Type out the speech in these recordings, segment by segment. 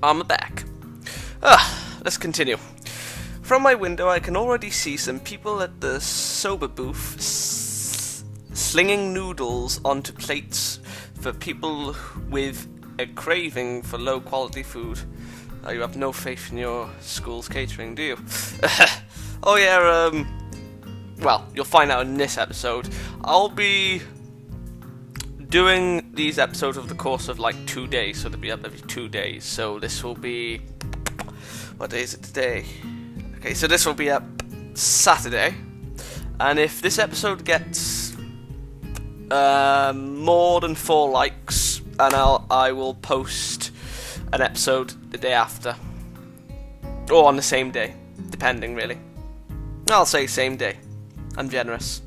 I'm back. Let's continue. From my window, I can already see some people at the soba booth slinging noodles onto plates for people with a craving for low-quality food. You have no faith in your school's catering, do you? Oh yeah, well, you'll find out in this episode. I'll be doing these episodes over the course of like 2 days, so they'll be up every 2 days. So this will be... what day is it today? Okay, so this will be up Saturday. And if this episode gets more than 4 likes, and I will post an episode the day after. Or on the same day, depending really. I'll say same day. I'm generous.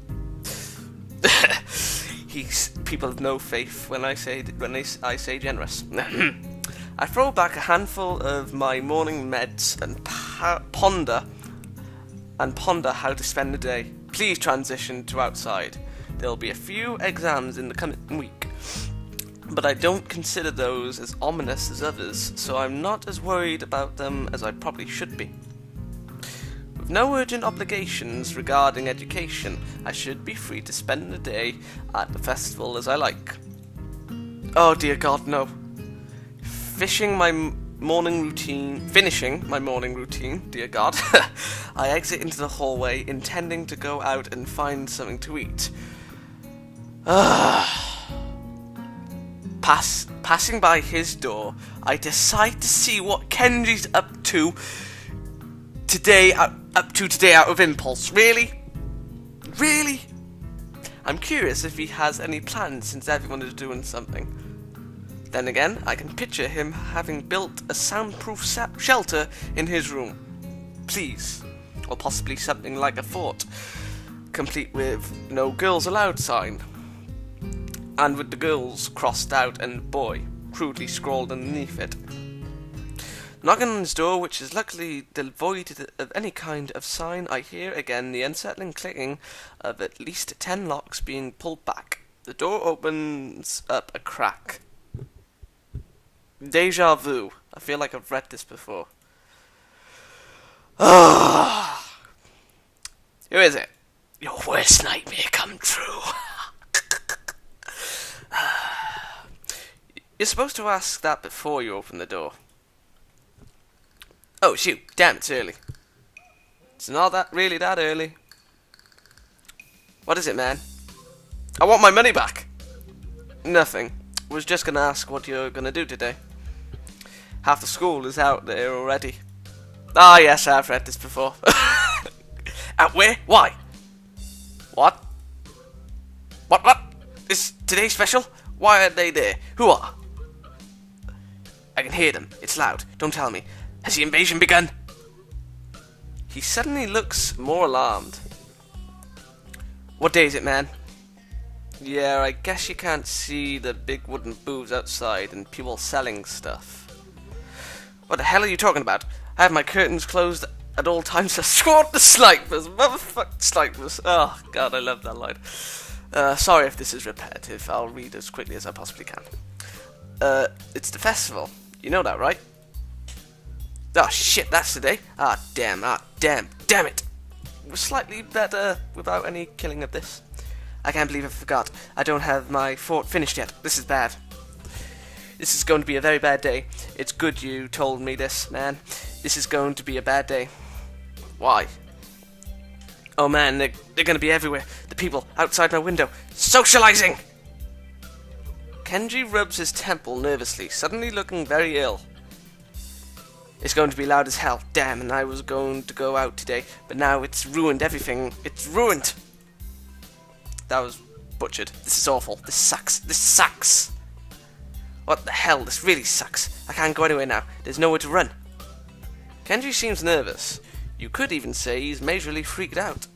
People have no faith when I say generous. I throw back a handful of my morning meds and ponder how to spend the day. Please transition to outside. There'll be a few exams in the coming week, but I don't consider those as ominous as others, so I'm not as worried about them as I probably should be. With no urgent obligations regarding education, I should be free to spend the day at the festival as I like. Oh dear God, no. Finishing my morning routine, dear God, I exit into the hallway, intending to go out and find something to eat. Passing by his door, I decide to see what Kenji's up to today out of impulse. Really? I'm curious if he has any plans since everyone is doing something. Then again, I can picture him having built a soundproof shelter in his room. Please. Or possibly something like a fort, complete with no girls allowed sign. And with the girls crossed out and boy crudely scrawled underneath it. Knocking on his door, which is luckily devoid of any kind of sign, I hear again the unsettling clicking of at least 10 locks being pulled back. The door opens up a crack. Deja vu. I feel like I've read this before. Who is it? Your worst nightmare come true. You're supposed to ask that before you open the door. Oh shoot, damn, it's early. It's not really that early. What is it, man? I want my money back. Nothing. Was just gonna ask what you're gonna do today. Half the school is out there already. Ah yes, I've read this before. Out where? Why? What? What? Is today special? Why are they there? Who are? I can hear them. It's loud. Don't tell me. Has the invasion begun? He suddenly looks more alarmed. What day is it, man? Yeah, I guess you can't see the big wooden booths outside and people selling stuff. What the hell are you talking about? I have my curtains closed at all times to squat the snipers. Motherfucking snipers. Oh, God, I love that line. Sorry if this is repetitive. I'll read as quickly as I possibly can. It's the festival. You know that, right? Oh, shit, that's today. Damn it. It was slightly better without any killing of this. I can't believe I forgot. I don't have my fort finished yet. This is bad. This is going to be a very bad day. It's good you told me this, man. This is going to be a bad day. Why? Oh man, they're going to be everywhere. The people outside my window, socializing! Kenji rubs his temple nervously, suddenly looking very ill. It's going to be loud as hell. Damn, and I was going to go out today, but now it's ruined everything. It's ruined! That was butchered. This is awful. This sucks. What the hell? This really sucks. I can't go anywhere now. There's nowhere to run. Kenji seems nervous. You could even say he's majorly freaked out.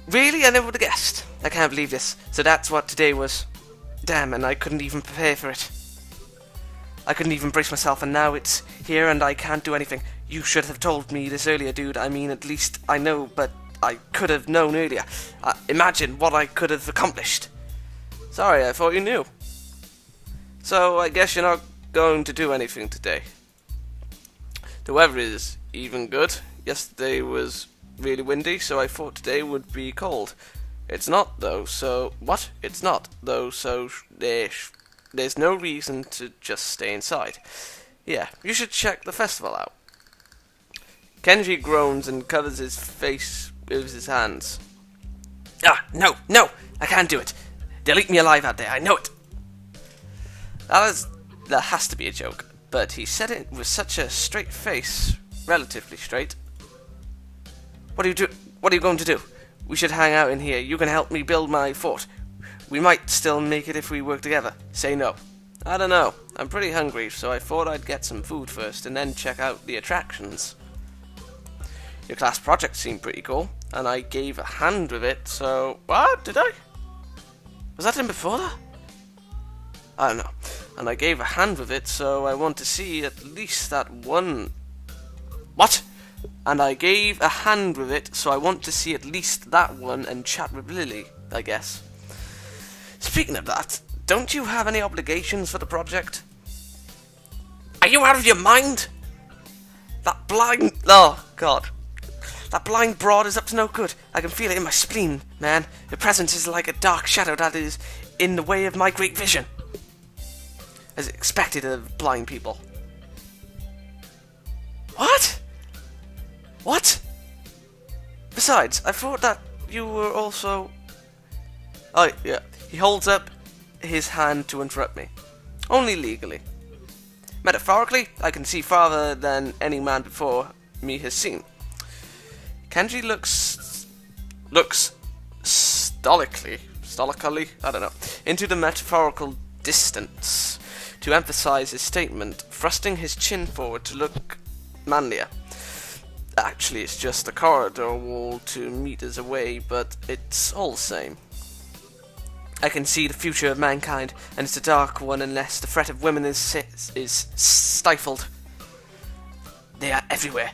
Really? I never would have guessed. I can't believe this. So that's what today was. Damn, and I couldn't even prepare for it. I couldn't even brace myself, and now it's here and I can't do anything. You should have told me this earlier, dude. I mean, at least I know, but I could have known earlier. Imagine what I could have accomplished. Sorry, I thought you knew. So, I guess you're not going to do anything today. The weather is even good. Yesterday was really windy, so I thought today would be cold. It's not though, so... What? It's not though, so there's no reason to just stay inside. Yeah, you should check the festival out. Kenji groans and covers his face with his hands. Ah, no, I can't do it. They'll eat me alive out there, I know it. That has to be a joke, but he said it with such a straight face, relatively straight. What are you going to do? We should hang out in here. You can help me build my fort. We might still make it if we work together. Say no. I don't know. I'm pretty hungry, so I thought I'd get some food first and then check out the attractions. Your class project seemed pretty cool, and I gave a hand with it, so... What? Did I? Was that in before that? I don't know. And I gave a hand with it, so I want to see at least that one... What? And I gave a hand with it, so I want to see at least that one and chat with Lilly, I guess. Speaking of that, don't you have any obligations for the project? Are you out of your mind? That blind... Oh, God. That blind broad is up to no good. I can feel it in my spleen, man. Your presence is like a dark shadow that is in the way of my great vision. As expected of blind people. What? What? Besides, I thought that you were also... Oh, yeah. He holds up his hand to interrupt me. Only legally. Metaphorically, I can see farther than any man before me has seen. Kenji looks stoically, I don't know, into the metaphorical distance to emphasize his statement, thrusting his chin forward to look manlier. Actually, it's just a corridor wall 2 meters away, but it's all the same. I can see the future of mankind, and it's a dark one unless the threat of women is stifled. They are everywhere.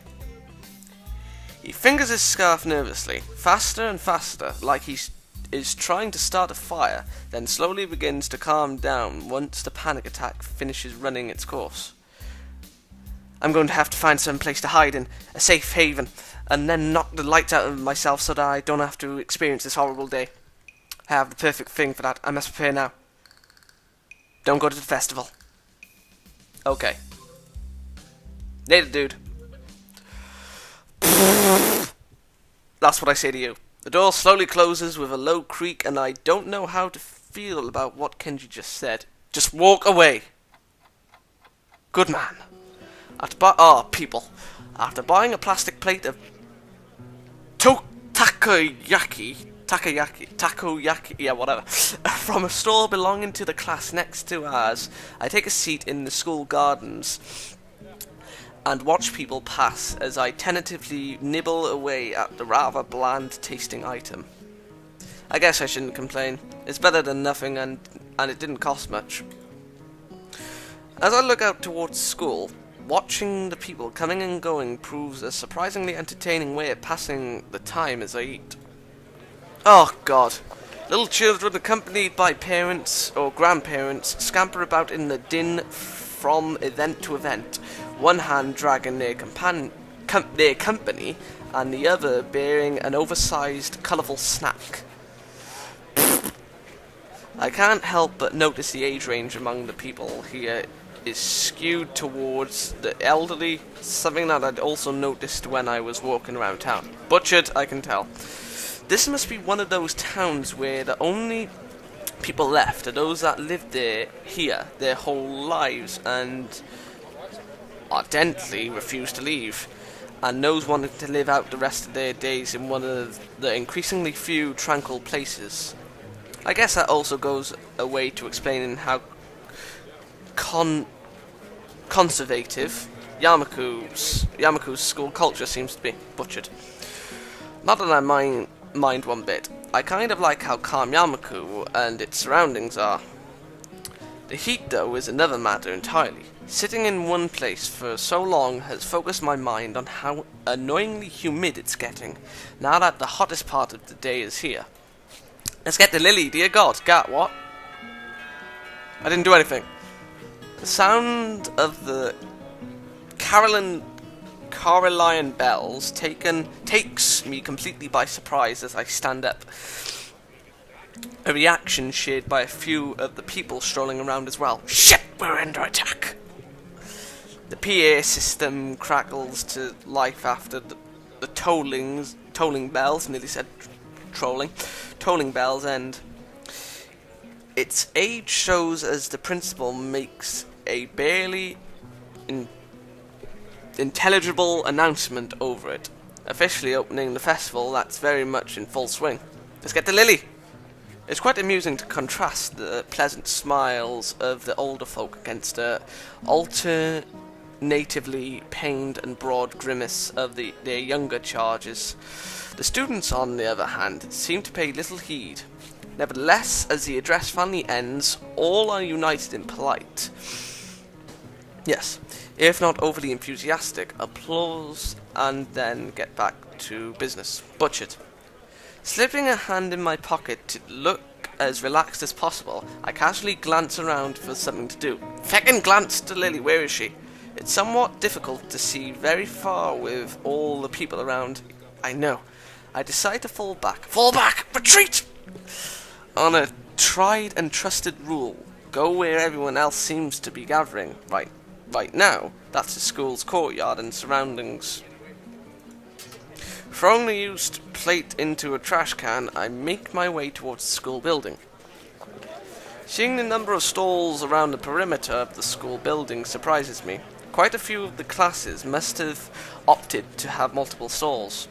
He fingers his scarf nervously, faster and faster, like he is trying to start a fire, then slowly begins to calm down once the panic attack finishes running its course. I'm going to have to find some place to hide in, a safe haven, and then knock the lights out of myself so that I don't have to experience this horrible day. I have the perfect thing for that. I must prepare now. Don't go to the festival. Okay. Later, dude. That's what I say to you. The door slowly closes with a low creak, and I don't know how to feel about what Kenji just said. Just walk away. Good man. People. After buying a plastic plate of takoyaki, yeah, whatever, from a stall belonging to the class next to ours, I take a seat in the school gardens and watch people pass as I tentatively nibble away at the rather bland-tasting item. I guess I shouldn't complain. It's better than nothing, and it didn't cost much. As I look out towards school, watching the people coming and going proves a surprisingly entertaining way of passing the time as I eat. Oh, God. Little children accompanied by parents or grandparents scamper about in the din from event to event, one hand dragging their company and the other bearing an oversized, colourful snack. I can't help but notice the age range among the people here is skewed towards the elderly, something that I'd also noticed when I was walking around town. Butchered, I can tell. This must be one of those towns where the only people left are those that lived here their whole lives and ardently refused to leave, and those wanting to live out the rest of their days in one of the increasingly few tranquil places. I guess that also goes a way to explaining how conservative Yamaku's school culture seems to be. Butchered. Not that I mind one bit. I kind of like how calm Yamaku and its surroundings are. The heat, though, is another matter entirely. Sitting in one place for so long has focused my mind on how annoyingly humid it's getting, now that the hottest part of the day is here. Let's get to Lilly, dear God. Gat, what? I didn't do anything. The sound of the Caroline bells takes me completely by surprise as I stand up. A reaction shared by a few of the people strolling around as well. Shit, we're under attack! The PA system crackles to life after the tolling bells, nearly said trolling, tolling bells end. Its age shows as the principal makes a barely intelligible announcement over it, officially opening the festival that's very much in full swing. Let's get to Lilly! It's quite amusing to contrast the pleasant smiles of the older folk against the alternatively pained and broad grimace of their younger charges. The students, on the other hand, seem to pay little heed. Nevertheless, as the address finally ends, all are united in polite, yes, if not overly enthusiastic, applause and then get back to business. Butchered. Slipping a hand in my pocket to look as relaxed as possible, I casually glance around for something to do. Feckin' glance to Lilly, where is she? It's somewhat difficult to see very far with all the people around. I know. I decide to fall back. Fall back! Retreat! On a tried and trusted rule. Go where everyone else seems to be gathering. Right now, that's the school's courtyard and surroundings. Throwing the used plate into a trash can, I make my way towards the school building. Seeing the number of stalls around the perimeter of the school building surprises me. Quite a few of the classes must have opted to have multiple stalls.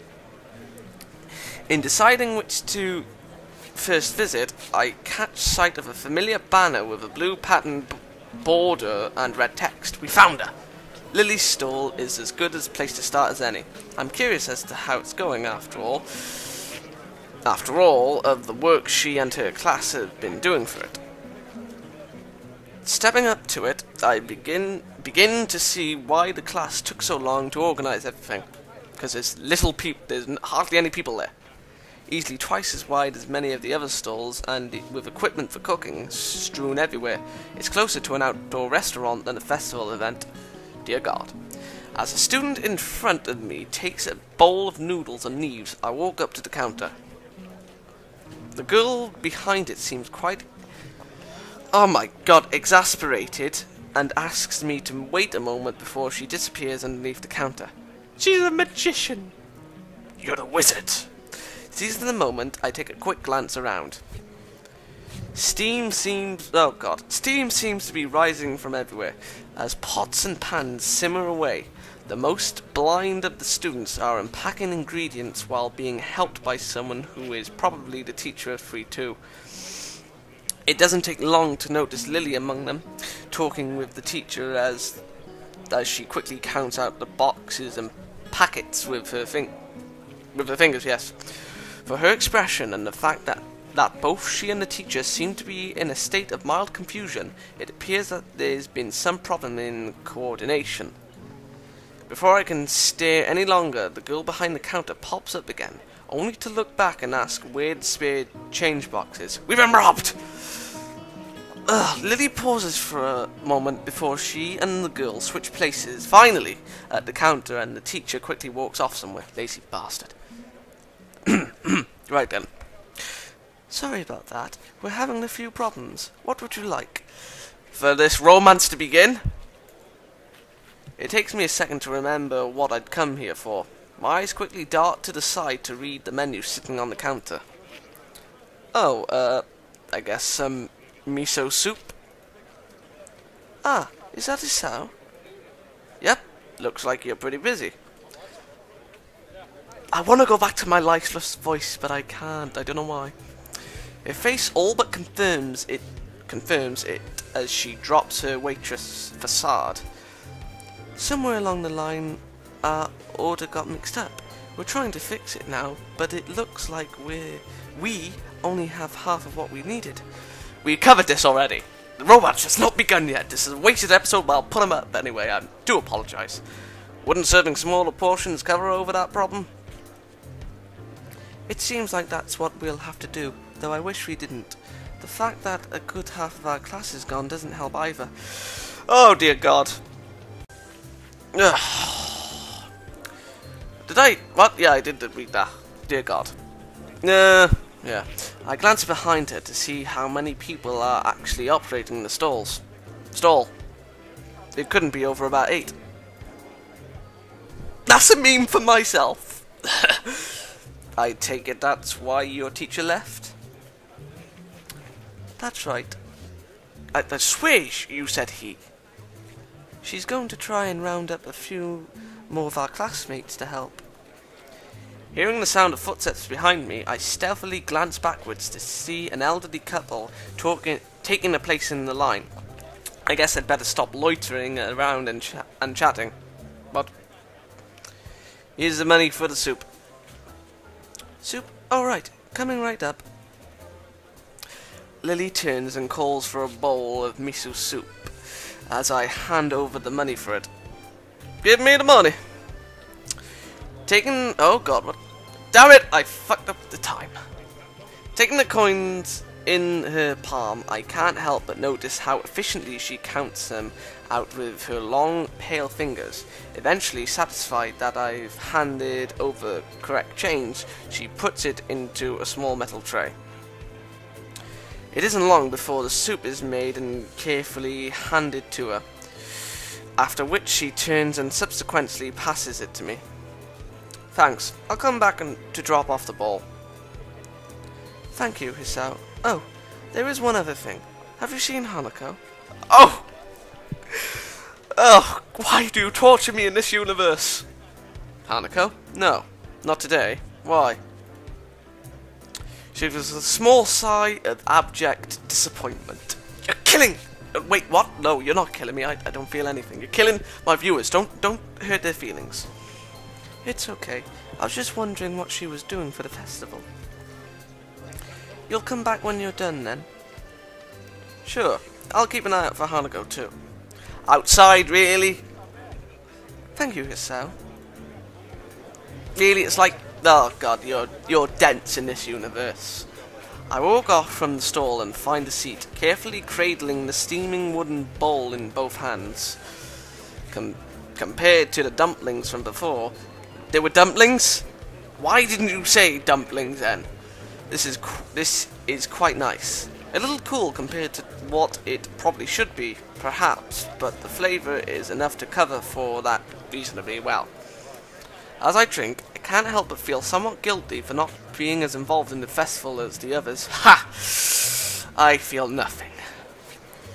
In deciding which to first visit, I catch sight of a familiar banner with a blue patterned border and red text. We found her! Lilly's stall is as good a place to start as any. I'm curious as to how it's going after all. After all of the work she and her class have been doing for it. Stepping up to it, I begin to see why the class took so long to organize everything. Because there's hardly any people there. Easily twice as wide as many of the other stalls, and with equipment for cooking strewn everywhere. It's closer to an outdoor restaurant than a festival event. Dear God. As a student in front of me takes a bowl of noodles and leaves, I walk up to the counter. The girl behind it seems quite, oh my God, exasperated, and asks me to wait a moment before she disappears underneath the counter. She's a magician. You're a wizard. Seizing the moment, I take a quick glance around. Steam seems to be rising from everywhere, as pots and pans simmer away. The most blind of the students are unpacking ingredients while being helped by someone who is probably the teacher of FrEaK. It doesn't take long to notice Lilly among them, talking with the teacher as she quickly counts out the boxes and packets with her fingers, yes. For her expression and the fact that both she and the teacher seem to be in a state of mild confusion, it appears that there's been some problem in coordination. Before I can stare any longer, the girl behind the counter pops up again, only to look back and ask where the spare change box is. We've been robbed! Lilly pauses for a moment before she and the girl switch places, finally, at the counter, and the teacher quickly walks off somewhere. Lazy bastard. Right then. Sorry about that. We're having a few problems. What would you like? For this romance to begin? It takes me a second to remember what I'd come here for. My eyes quickly dart to the side to read the menu sitting on the counter. Oh, I guess some miso soup? Ah, is that so? Yep, looks like you're pretty busy. I want to go back to my lifeless voice, but I can't. I don't know why. Her face all but confirms it as she drops her waitress facade. Somewhere along the line, our order got mixed up. We're trying to fix it now, but it looks like we only have half of what we needed. We covered this already. The romance has not begun yet. This is a wasted episode, but I'll put them up anyway. I do apologise. Wouldn't serving smaller portions cover over that problem? It seems like that's what we'll have to do, though I wish we didn't. The fact that a good half of our class is gone doesn't help either. Oh dear God. Ugh. Did I? What? Yeah, I did read that. Dear God. Yeah. I glanced behind her to see how many people are actually operating the stalls. Stall. It couldn't be over about 8. That's a meme for myself. I take it that's why your teacher left? That's right. I swear you said he. She's going to try and round up a few more of our classmates to help. Hearing the sound of footsteps behind me, I stealthily glanced backwards to see an elderly couple taking a place in the line. I guess I'd better stop loitering around and chatting. What? Here's the money for the soup. Soup? All right, coming right up. Lily turns and calls for a bowl of miso soup as I hand over the money for it. Give me the money. Taking... Oh God, what? Damn it, I fucked up the time. Taking the coins in her palm, I can't help but notice how efficiently she counts them out with her long, pale fingers. Eventually, satisfied that I've handed over correct change, she puts it into a small metal tray. It isn't long before the soup is made and carefully handed to her, after which she turns and subsequently passes it to me. Thanks, I'll come back to drop off the bowl. Thank you, Hisao. Oh, there is one other thing. Have you seen Hanako? Oh! Oh, why do you torture me in this universe? Hanako? No, not today. Why? She was a small sigh of abject disappointment. You're killing... Wait, what? No, you're not killing me. I don't feel anything. You're killing my viewers. Don't hurt their feelings. It's okay. I was just wondering what she was doing for the festival. You'll come back when you're done, then? Sure. I'll keep an eye out for Hanako, too. Outside, really? Thank you, Hisao. Really, it's like... Oh, God, you're dense in this universe. I walk off from the stall and find a seat, carefully cradling the steaming wooden bowl in both hands. Compared to the dumplings from before... There were dumplings? Why didn't you say dumplings, then? This is quite nice. A little cool compared to what it probably should be, perhaps, but the flavour is enough to cover for that reasonably well. As I drink, I can't help but feel somewhat guilty for not being as involved in the festival as the others. Ha! I feel nothing.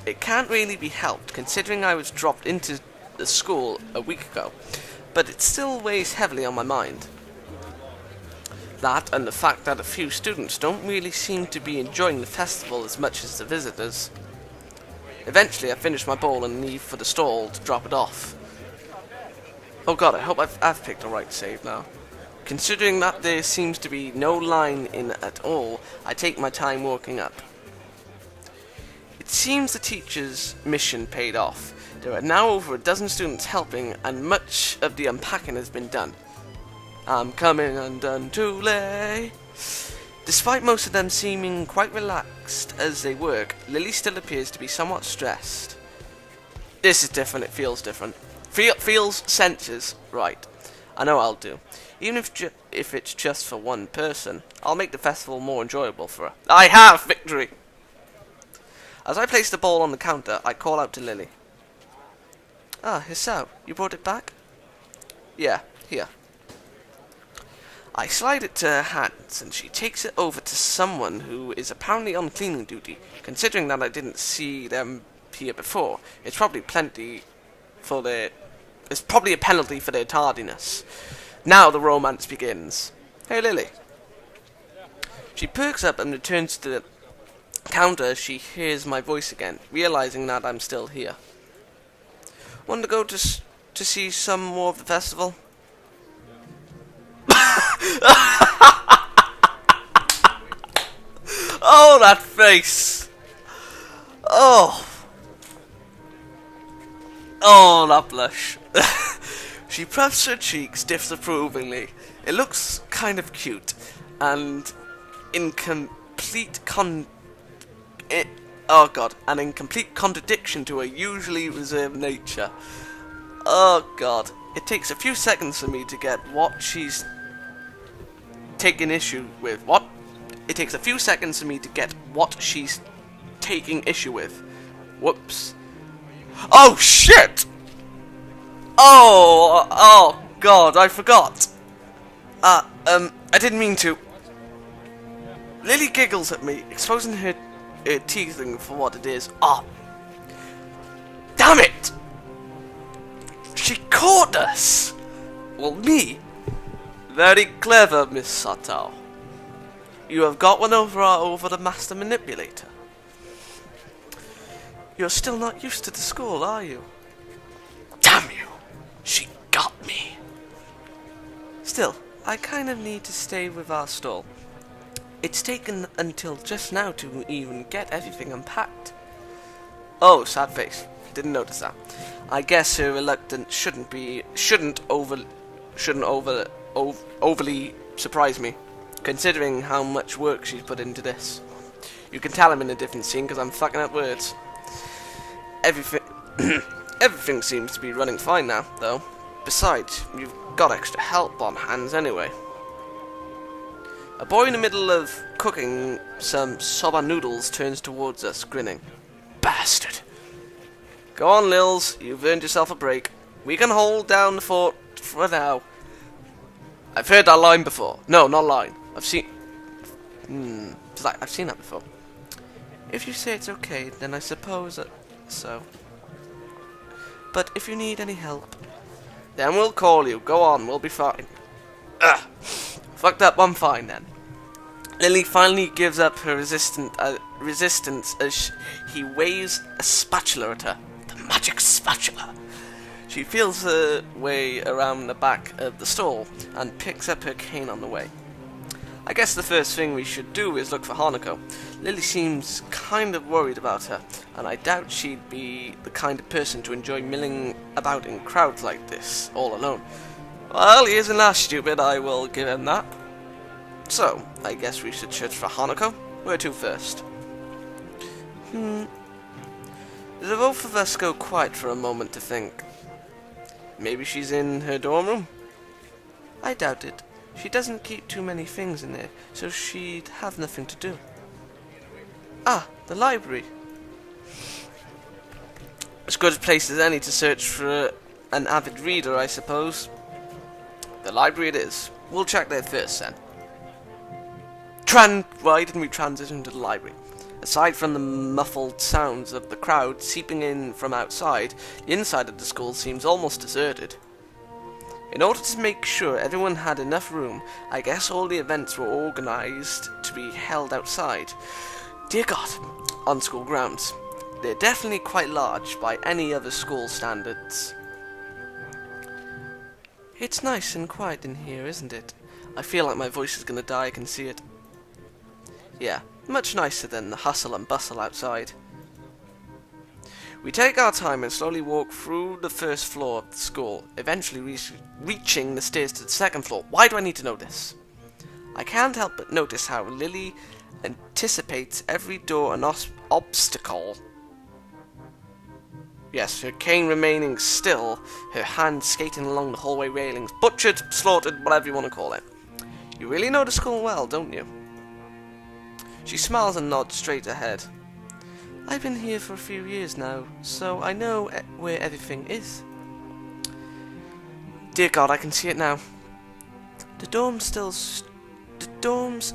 It can't really be helped, considering I was dropped into the school a week ago, but it still weighs heavily on my mind. That and the fact that a few students don't really seem to be enjoying the festival as much as the visitors. Eventually I finish my bowl and leave for the stall to drop it off. Oh God, I hope I've picked the right save now. Considering that there seems to be no line in at all, I take my time walking up. It seems the teacher's mission paid off. There are now over a dozen students helping, and much of the unpacking has been done. I'm coming undone to lay. Despite most of them seeming quite relaxed as they work, Lily still appears to be somewhat stressed. This is different, it feels different. Feels senses right. I know I'll do. Even if it's just for one person, I'll make the festival more enjoyable for her. I have victory! As I place the bowl on the counter, I call out to Lily. Ah, Hisao, you brought it back? Yeah, here. I slide it to her hands, and she takes it over to someone who is apparently on cleaning duty. Considering that I didn't see them here before, it's probably It's probably a penalty for their tardiness. Now the romance begins. Hey, Lily. She perks up and returns to the counter as she hears my voice again, realizing that I'm still here. Want to go to see some more of the festival? Oh, that face! Oh, that blush. She puffs her cheeks disapprovingly. It looks kind of cute, and in complete contradiction to her usually reserved nature. Oh god. It takes a few seconds for me to get what she's taking issue with. What? It takes a few seconds for me to get what she's taking issue with. Whoops. Oh shit! Oh god, I forgot. I didn't mean to. Lily giggles at me, exposing her teething for what it is. Oh, damn it! She caught us! Well, me? Very clever, Miss Sato. You have got one over the master manipulator. You're still not used to the school, are you? Damn you! She got me! Still, I kind of need to stay with our stall. It's taken until just now to even get everything unpacked. Oh, sad face. Didn't notice that. I guess her reluctance shouldn't overly surprise me, considering how much work she's put into this. You can tell I'm in a different scene because I'm fucking up words. Everything seems to be running fine now, though. Besides, you've got extra help on hands anyway. A boy in the middle of cooking some soba noodles turns towards us, grinning. Bastard! Go on, Lils, you've earned yourself a break. We can hold down the fort for now. I've heard that line before. No, not line. I've seen that before. If you say it's okay, then I suppose so. But if you need any help, then we'll call you. Go on, we'll be fine. Ugh. Fucked up, I'm fine then. Lily finally gives up her resistance as he waves a spatula at her. The magic spatula. She feels her way around the back of the stall and picks up her cane on the way. I guess the first thing we should do is look for Hanako. Lily seems kind of worried about her, and I doubt she'd be the kind of person to enjoy milling about in crowds like this, all alone. Well, he isn't that stupid, I will give him that. So, I guess we should search for Hanako. Where to first? The both of us go quiet for a moment to think. Maybe she's in her dorm room? I doubt it. She doesn't keep too many things in there, so she'd have nothing to do. Ah, the library. As good a place as any to search for an avid reader, I suppose. The library it is. We'll check there first, then. Why didn't we transition to the library? Aside from the muffled sounds of the crowd seeping in from outside, the inside of the school seems almost deserted. In order to make sure everyone had enough room, I guess all the events were organised to be held outside. Dear God, on school grounds. They're definitely quite large by any other school standards. It's nice and quiet in here, isn't it? I feel like my voice is going to die, I can see it. Yeah, much nicer than the hustle and bustle outside. We take our time and slowly walk through the first floor of the school, eventually reaching the stairs to the second floor. Why do I need to know this? I can't help but notice how Lily anticipates every door and obstacle. Yes, her cane remaining still, her hand skating along the hallway railings, butchered, slaughtered, whatever you want to call it. You really know the school well, don't you? She smiles and nods straight ahead. I've been here for a few years now, so I know where everything is. Dear God, I can see it now. The dorms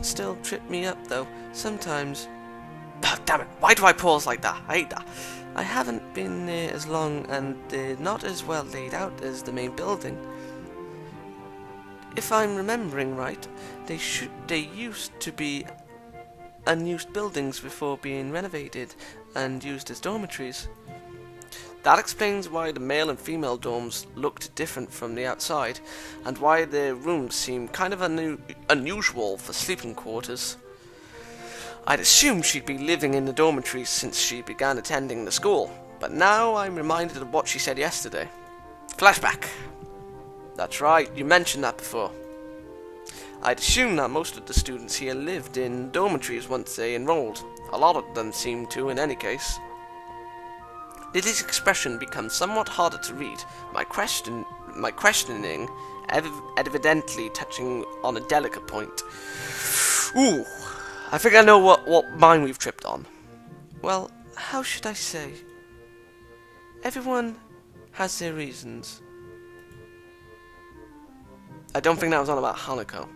still trip me up, though, sometimes. Oh, damn it, why do I pause like that? I hate that. I haven't been there as long, and they're not as well laid out as the main building. If I'm remembering right, they used to be unused buildings before being renovated and used as dormitories. That explains why the male and female dorms looked different from the outside, and why their rooms seemed kind of unusual for sleeping quarters. I'd assumed she'd be living in the dormitories since she began attending the school, but now I'm reminded of what she said yesterday. Flashback. That's right, you mentioned that before. I'd assumed that most of the students here lived in dormitories once they enrolled. A lot of them seemed to, in any case. Lily's expression becomes somewhat harder to read, my questioning evidently touching on a delicate point. Ooh, I think I know what mine we've tripped on. Well, how should I say? Everyone has their reasons. I don't think that was on about Hanako.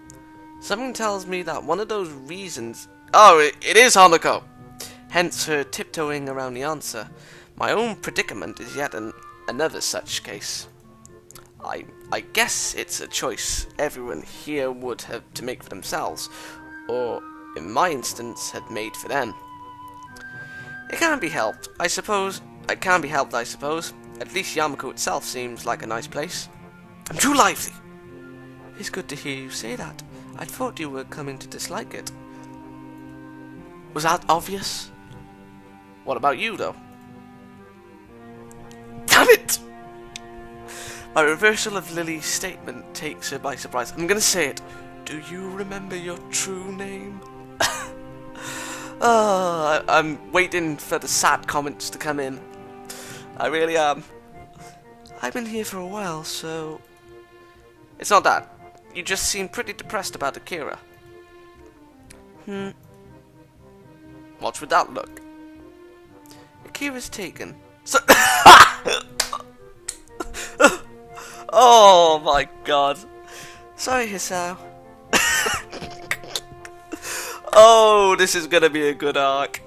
Something tells me that one of those reasons... Oh, it is Hanako! Hence her tiptoeing around the answer. My own predicament is yet another such case. I guess it's a choice everyone here would have to make for themselves, or, in my instance, had made for them. It can't be helped, I suppose. It can be helped, I suppose. At least Yamako itself seems like a nice place. I'm too lively! It's good to hear you say that. I thought you were coming to dislike it. Was that obvious? What about you, though? Damn it! My reversal of Lily's statement takes her by surprise. I'm gonna say it. Do you remember your true name? I'm waiting for the sad comments to come in. I really am. I've been here for a while, so... It's not that. You just seem pretty depressed about Akira. What's with that look? Akira's taken. So oh my god. Sorry, Hisao. Oh, this is gonna be a good arc.